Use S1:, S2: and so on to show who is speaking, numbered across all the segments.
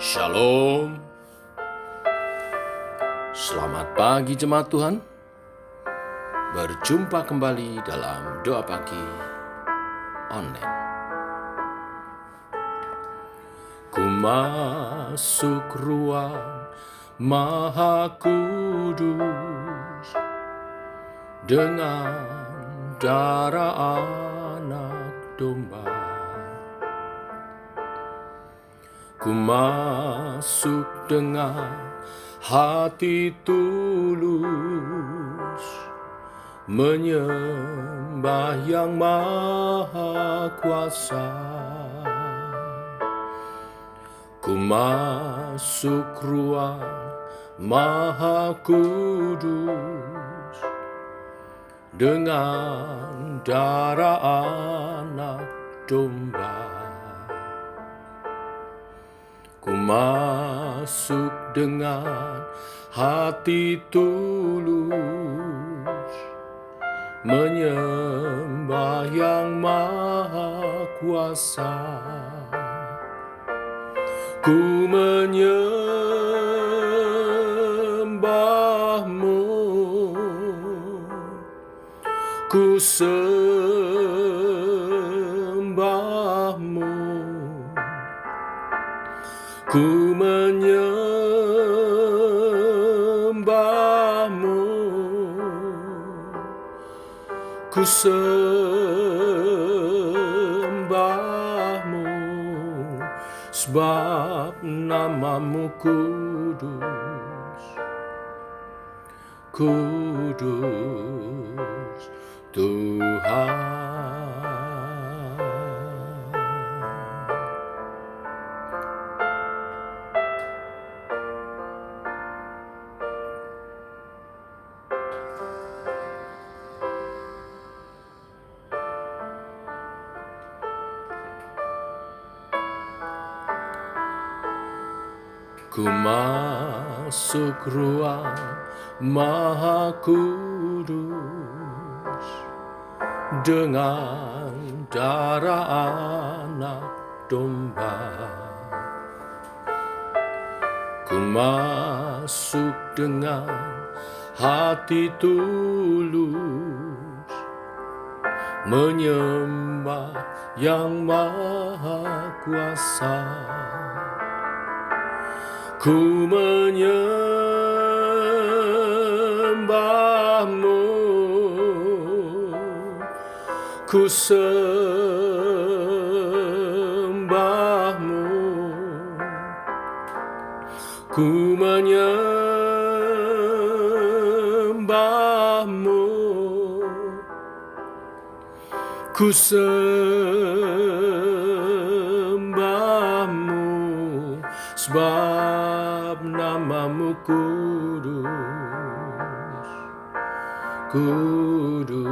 S1: Shalom. Selamat pagi jemaat Tuhan. Berjumpa kembali dalam doa pagi online. Ku masuk ruang Maha Kudus dengan darah anak domba. Ku masuk dengan hati tulus, menyembah yang maha kuasa. Ku masuk ruang Maha Kudus dengan darah anak domba. Ku masuk dengan hati tulus, menyembah yang maha kuasa. Ku menyembahmu, ku sembahmu, ku menyembahmu, ku sembahmu, sebab namamu kudus, kudus Tuhan. Ku masuk ruang Maha Kudus dengan darah anak domba. Ku masuk dengan hati tulus, menyembah yang maha kuasa. Ku menyembahmu, ku sembahmu, ku menyembahmu, ku sembahmu, sebab namamu kudus, kudus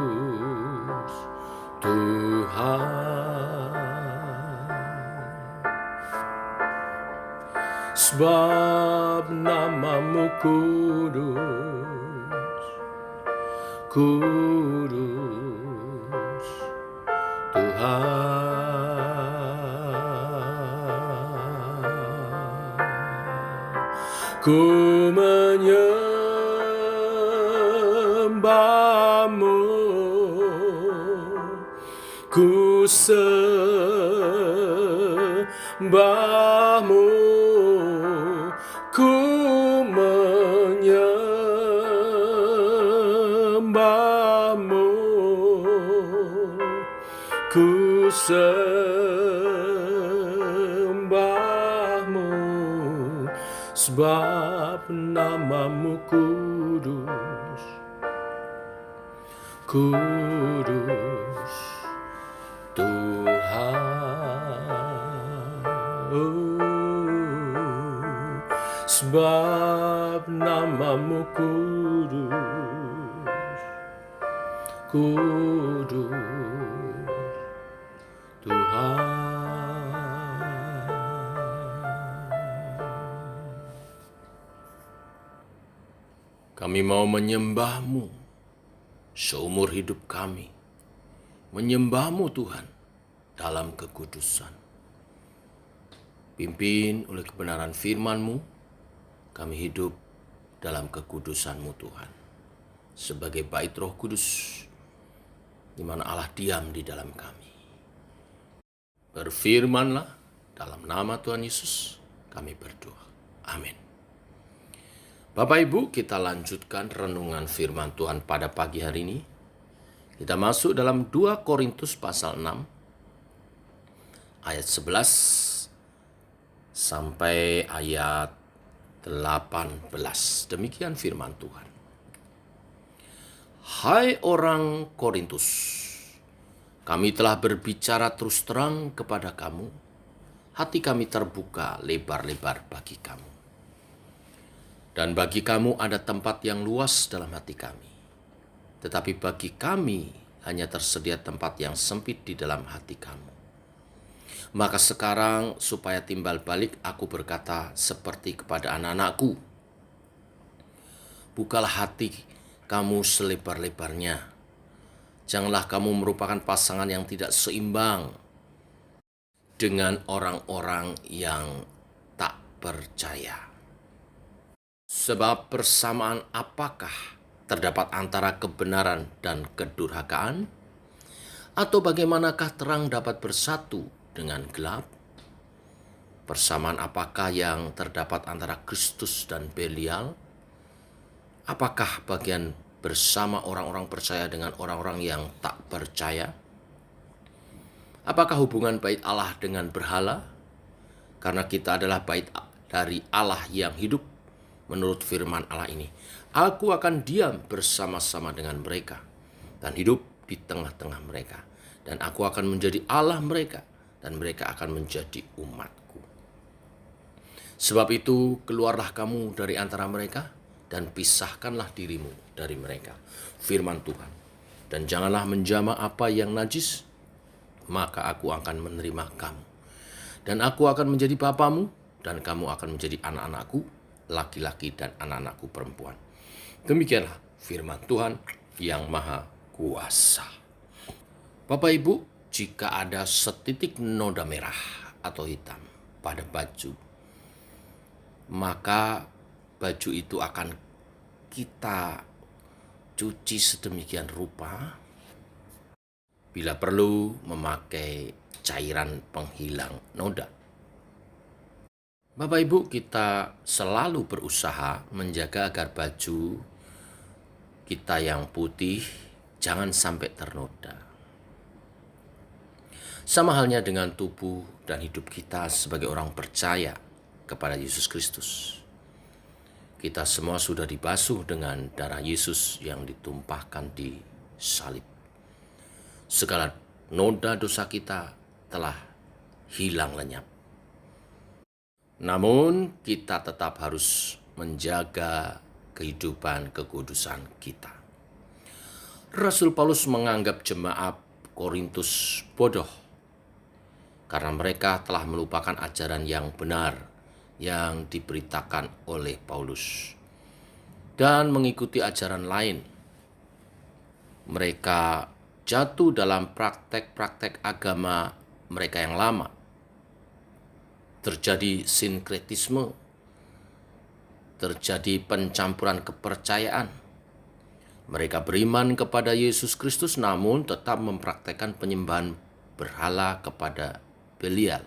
S1: Tuhan. Sebab namamu kudus, kudus Tuhan. Ku menyembahmu, ku sembahmu, ku menyembahmu, ku sembahmu, sebab namamu kudus, kudus Tuhan. Sebab namamu kudus, kudus Tuhan. Kami mau menyembah-Mu seumur hidup kami. Menyembah-Mu Tuhan dalam kekudusan. Pimpin oleh kebenaran firman-Mu, kami hidup dalam kekudusan-Mu Tuhan. Sebagai bait Roh Kudus, di mana Allah diam di dalam kami. Berfirmanlah dalam nama Tuhan Yesus, kami berdoa. Amin. Bapak Ibu, kita lanjutkan renungan firman Tuhan pada pagi hari ini. Kita masuk dalam 2 Korintus pasal 6, ayat 11 sampai ayat 18. Demikian firman Tuhan. Hai orang Korintus, kami telah berbicara terus terang kepada kamu. Hati kami terbuka lebar-lebar bagi kamu. Dan bagi kamu ada tempat yang luas dalam hati kami. Tetapi bagi kami hanya tersedia tempat yang sempit di dalam hati kamu. Maka sekarang supaya timbal balik aku berkata seperti kepada anak-anakku. Bukalah hati kamu selebar-lebarnya. Janganlah kamu merupakan pasangan yang tidak seimbang dengan orang-orang yang tak percaya. Sebab persamaan apakah terdapat antara kebenaran dan kedurhakaan? Atau bagaimanakah terang dapat bersatu dengan gelap? Persamaan apakah yang terdapat antara Kristus dan Belial? Apakah bagian bersama orang-orang percaya dengan orang-orang yang tak percaya? Apakah hubungan bait Allah dengan berhala? Karena kita adalah bait dari Allah yang hidup menurut firman Allah ini. Aku akan diam bersama-sama dengan mereka dan hidup di tengah-tengah mereka. Dan aku akan menjadi Allah mereka dan mereka akan menjadi umatku. Sebab itu keluarlah kamu dari antara mereka dan pisahkanlah dirimu dari mereka. Firman Tuhan. Dan janganlah menjamah apa yang najis, maka aku akan menerima kamu. Dan aku akan menjadi bapamu dan kamu akan menjadi anak-anakku, laki-laki dan anak-anakku perempuan. Demikianlah firman Tuhan yang maha kuasa. Bapak Ibu, jika ada setitik noda merah atau hitam pada baju, maka baju itu akan kita cuci sedemikian rupa, bila perlu memakai cairan penghilang noda. Bapak Ibu, kita selalu berusaha menjaga agar baju kita yang putih jangan sampai ternoda. Sama halnya dengan tubuh dan hidup kita sebagai orang percaya kepada Yesus Kristus. Kita semua sudah dibasuh dengan darah Yesus yang ditumpahkan di salib. Segala noda dosa kita telah hilang lenyap. Namun kita tetap harus menjaga kehidupan kekudusan kita. Rasul Paulus menganggap jemaat Korintus bodoh karena mereka telah melupakan ajaran yang benar yang diberitakan oleh Paulus dan mengikuti ajaran lain. Mereka jatuh dalam praktek-praktek agama mereka yang lama. Terjadi sinkretisme, terjadi pencampuran kepercayaan. Mereka beriman kepada Yesus Kristus namun tetap mempraktekkan penyembahan berhala kepada Belial,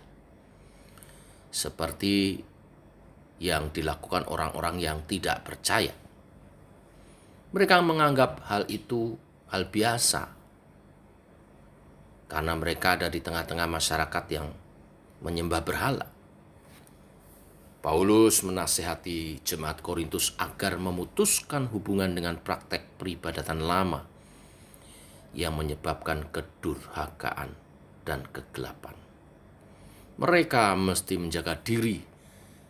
S1: seperti yang dilakukan orang-orang yang tidak percaya. Mereka menganggap hal itu hal biasa karena mereka ada di tengah-tengah masyarakat yang menyembah berhala. Paulus menasihati jemaat Korintus agar memutuskan hubungan dengan praktek peribadatan lama yang menyebabkan kedurhakaan dan kegelapan. Mereka mesti menjaga diri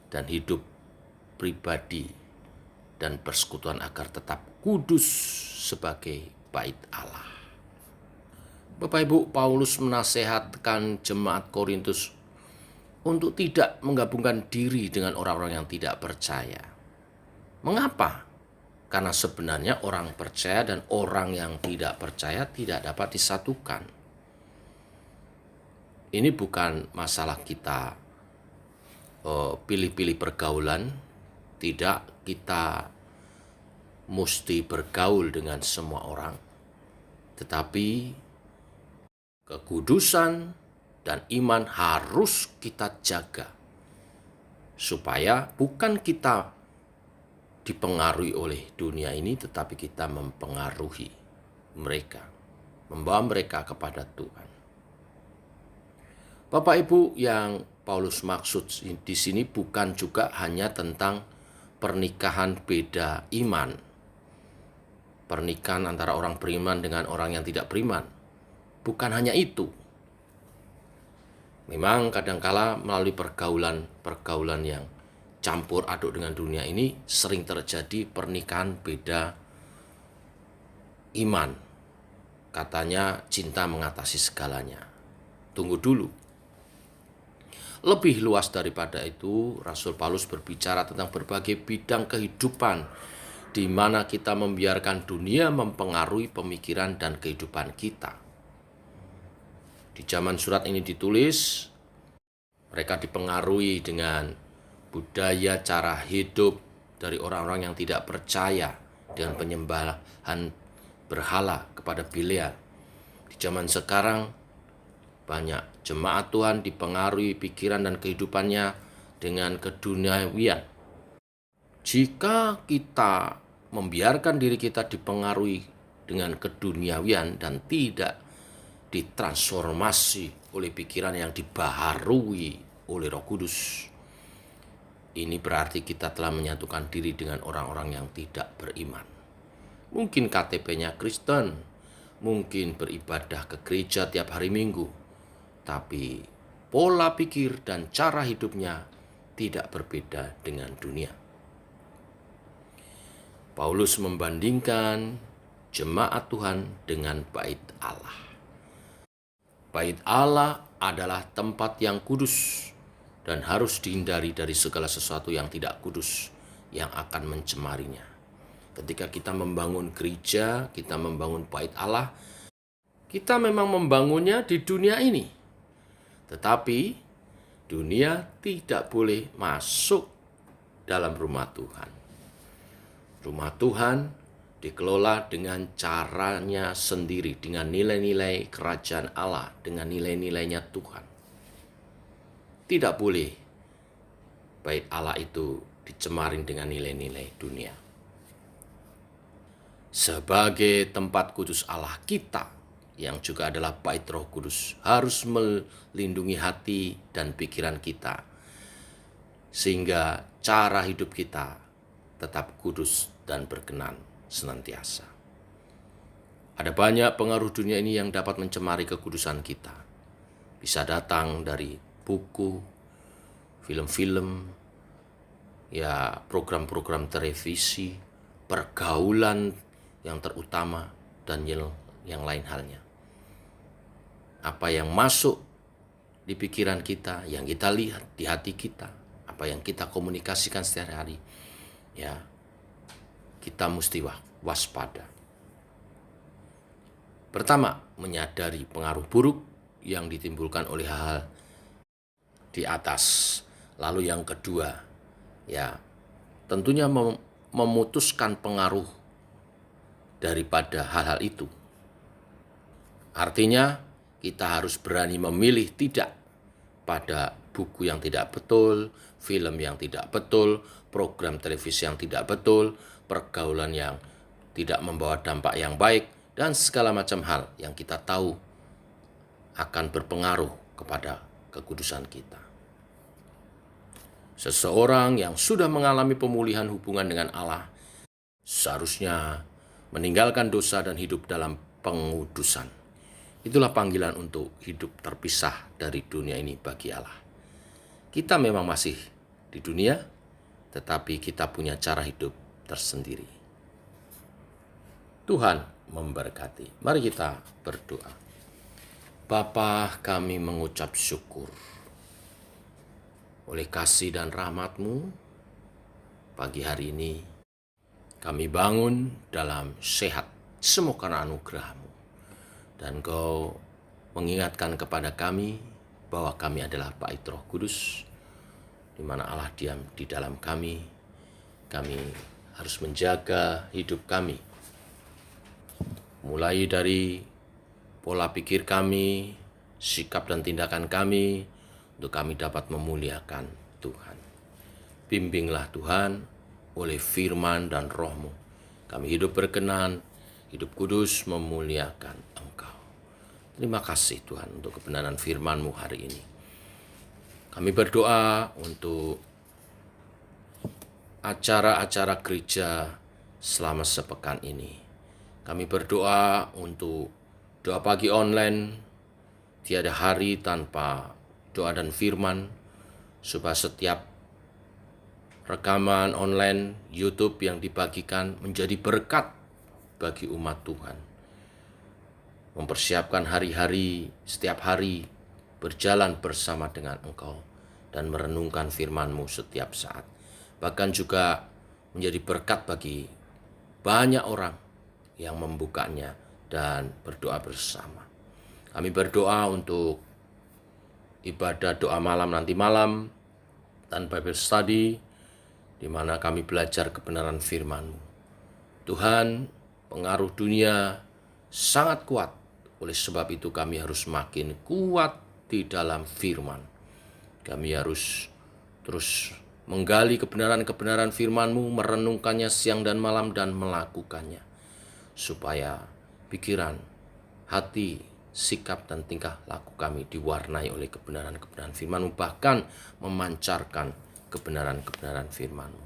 S1: dan hidup pribadi dan persekutuan agar tetap kudus sebagai bait Allah. Bapak Ibu, Paulus menasihatkan jemaat Korintus untuk tidak menggabungkan diri dengan orang-orang yang tidak percaya. Mengapa? Karena sebenarnya orang percaya dan orang yang tidak percaya tidak dapat disatukan. Ini bukan masalah kita pilih-pilih pergaulan. Tidak, kita mesti bergaul dengan semua orang, tetapi kekudusan dan iman harus kita jaga, supaya bukan kita dipengaruhi oleh dunia ini, tetapi kita mempengaruhi mereka, membawa mereka kepada Tuhan. Bapak Ibu, yang Paulus maksud di sini bukan juga hanya tentang pernikahan beda iman, pernikahan antara orang beriman dengan orang yang tidak beriman. Bukan hanya itu. Memang kadangkala melalui pergaulan yang campur aduk dengan dunia ini sering terjadi pernikahan beda iman. Katanya cinta mengatasi segalanya. Tunggu dulu. Lebih luas daripada itu, Rasul Paulus berbicara tentang berbagai bidang kehidupan di mana kita membiarkan dunia mempengaruhi pemikiran dan kehidupan kita. Di zaman surat ini ditulis, mereka dipengaruhi dengan budaya cara hidup dari orang-orang yang tidak percaya dengan penyembahan berhala kepada Belial. Di zaman sekarang, banyak jemaat Tuhan dipengaruhi pikiran dan kehidupannya dengan keduniawian. Jika kita membiarkan diri kita dipengaruhi dengan keduniawian dan tidak ditransformasi oleh pikiran yang dibaharui oleh Roh Kudus, ini berarti kita telah menyatukan diri dengan orang-orang yang tidak beriman. Mungkin KTP-nya Kristen, mungkin beribadah ke gereja tiap hari Minggu, tapi pola pikir dan cara hidupnya tidak berbeda dengan dunia. Paulus membandingkan jemaat Tuhan dengan bait Allah. Bait Allah adalah tempat yang kudus dan harus dihindari dari segala sesuatu yang tidak kudus yang akan mencemarinya. Ketika kita membangun gereja, kita membangun bait Allah, kita memang membangunnya di dunia ini. Tetapi dunia tidak boleh masuk dalam rumah Tuhan. Rumah Tuhan dikelola dengan caranya sendiri, dengan nilai-nilai kerajaan Allah, dengan nilai-nilainya Tuhan. Tidak boleh bait Allah itu dicemarin dengan nilai-nilai dunia. Sebagai tempat kudus Allah kita, yang juga adalah bait Roh Kudus, harus melindungi hati dan pikiran kita, sehingga cara hidup kita tetap kudus dan berkenan senantiasa. Ada banyak pengaruh dunia ini yang dapat mencemari kekudusan kita. Bisa datang dari buku, film-film, ya program-program televisi, pergaulan yang terutama, dan yang lain halnya. Apa yang masuk di pikiran kita, yang kita lihat di hati kita, apa yang kita komunikasikan setiap hari, ya kita mesti waspada. Pertama, menyadari pengaruh buruk yang ditimbulkan oleh hal-hal di atas. Lalu yang kedua, ya tentunya memutuskan pengaruh daripada hal-hal itu. Artinya kita harus berani memilih tidak pada buku yang tidak betul, film yang tidak betul, program televisi yang tidak betul, pergaulan yang tidak membawa dampak yang baik, dan segala macam hal yang kita tahu akan berpengaruh kepada kekudusan kita. Seseorang yang sudah mengalami pemulihan hubungan dengan Allah seharusnya meninggalkan dosa dan hidup dalam pengudusan. Itulah panggilan untuk hidup terpisah dari dunia ini bagi Allah. Kita memang masih di dunia, tetapi kita punya cara hidup tersendiri. Tuhan memberkati. Mari kita berdoa. Bapa, kami mengucap syukur oleh kasih dan rahmat-Mu. Pagi hari ini kami bangun dalam sehat, semua karena anugerah-Mu. Dan Kau mengingatkan kepada kami bahwa kami adalah bait Roh Kudus, di mana Allah diam di dalam kami. Kami harus menjaga hidup kami, mulai dari pola pikir kami, sikap dan tindakan kami, untuk kami dapat memuliakan Tuhan. Bimbinglah Tuhan oleh firman dan roh-Mu. Kami hidup berkenan, hidup kudus memuliakan Engkau. Terima kasih Tuhan untuk kebenaran firman-Mu hari ini. Kami berdoa untuk acara-acara gereja selama sepekan ini. Kami berdoa untuk doa pagi online, tiada hari tanpa doa dan firman, supaya setiap rekaman online YouTube yang dibagikan menjadi berkat bagi umat Tuhan. Mempersiapkan hari-hari, setiap hari berjalan bersama dengan Engkau dan merenungkan firman-Mu setiap saat. Bahkan juga menjadi berkat bagi banyak orang yang membukanya dan berdoa bersama. Kami berdoa untuk ibadah doa malam nanti malam dan Bible study, di mana kami belajar kebenaran firman-Mu. Tuhan, pengaruh dunia sangat kuat. Oleh sebab itu kami harus makin kuat di dalam firman. Kami harus terus menggali kebenaran-kebenaran firman-Mu, merenungkannya siang dan malam dan melakukannya. Supaya pikiran, hati, sikap dan tingkah laku kami diwarnai oleh kebenaran-kebenaran firman-Mu, bahkan memancarkan kebenaran-kebenaran firman-Mu.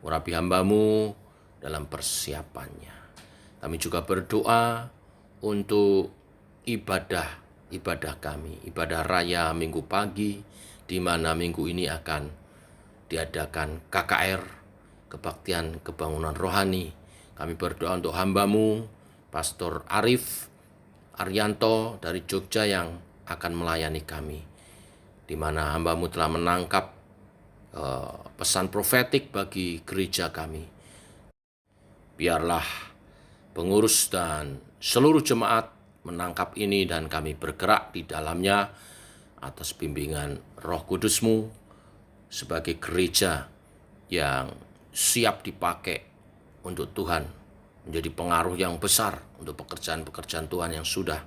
S1: Urapi hamba-Mu dalam persiapannya. Kami juga berdoa untuk ibadah kami, ibadah raya minggu pagi, di mana minggu ini akan diadakan KKR, kebaktian kebangunan rohani. Kami berdoa untuk hamba-Mu, Pastor Arif Arianto dari Jogja yang akan melayani kami, di mana hamba-Mu telah menangkap pesan profetik bagi gereja kami. Biarlah pengurus dan seluruh jemaat menangkap ini dan kami bergerak di dalamnya atas bimbingan Roh Kudus-Mu sebagai gereja yang siap dipakai untuk Tuhan, menjadi pengaruh yang besar untuk pekerjaan-pekerjaan Tuhan yang sudah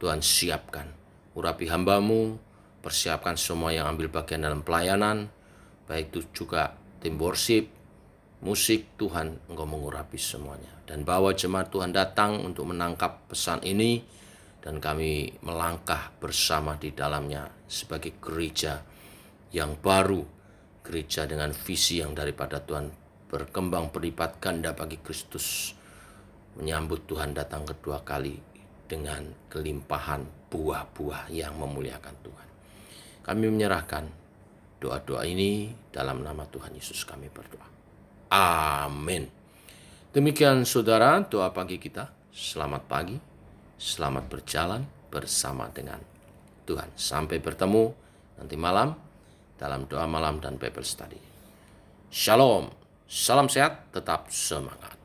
S1: Tuhan siapkan. Urapi hamba-Mu, persiapkan semua yang ambil bagian dalam pelayanan, baik itu juga tim worship, musik. Tuhan, Engkau mengurapi semuanya. Dan bawa jemaat Tuhan datang untuk menangkap pesan ini, dan kami melangkah bersama di dalamnya sebagai gereja yang baru, gereja dengan visi yang daripada Tuhan, berkembang berlipat ganda bagi Kristus, menyambut Tuhan datang kedua kali dengan kelimpahan buah-buah yang memuliakan Tuhan. Kami menyerahkan doa-doa ini dalam nama Tuhan Yesus kami berdoa. Amin. Demikian saudara doa pagi kita. Selamat pagi, selamat berjalan bersama dengan Tuhan. Sampai bertemu nanti malam dalam doa malam dan Bible study. Shalom, salam sehat, tetap semangat.